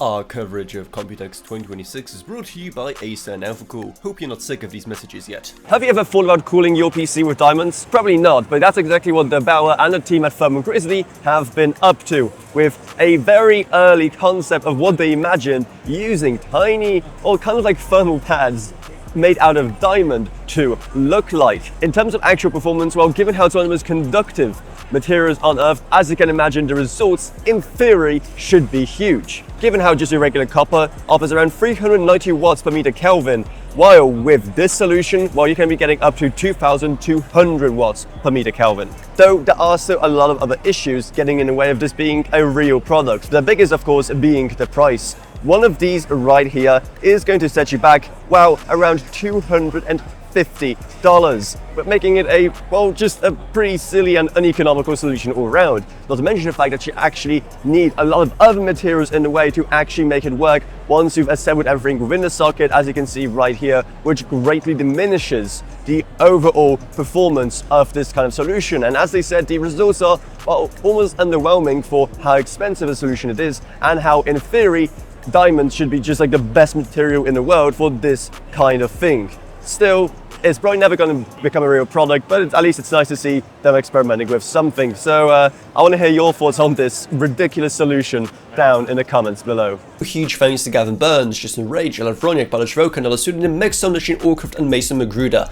Our coverage of Computex 2026 is brought to you by Acer and AlphaCool. Hope you're not sick of these messages yet. Have you ever thought about cooling your PC with diamonds? Probably not, but that's exactly what the Bauer and the team at Thermal Grizzly have been up to, with a very early concept of what they imagine using tiny, or kind of like thermal pads made out of diamond to look like. In terms of actual performance, well, given how it's one of the most conductive materials on Earth, as you can imagine, the results, in theory, should be huge. Given how just a regular copper offers around 390 watts per meter Kelvin, while with this solution, well, you can be getting up to 2,200 watts per meter Kelvin. Though there are still a lot of other issues getting in the way of this being a real product. The biggest, of course, being the price. One of these right here is going to set you back, well, around $250, but making it a, well, just a pretty silly and uneconomical solution all around. Not to mention the fact that you actually need a lot of other materials in the way to actually make it work once you've assembled everything within the socket, as you can see right here, which greatly diminishes the overall performance of this kind of solution. And as they said, the results are, well, almost underwhelming for how expensive a solution it is and how, in theory, diamonds should be just like the best material in the world for this kind of thing. Still, it's probably never going to become a real product, but at least it's nice to see them experimenting with something. So I want to hear your thoughts on this ridiculous solution down in the comments below. Huge thanks to Gavin Burns, Justin Rage, Ella Vroniak, Balazs Roka, Nala Sudin, Meg Sondershine, Orcraft and Mason Magruder.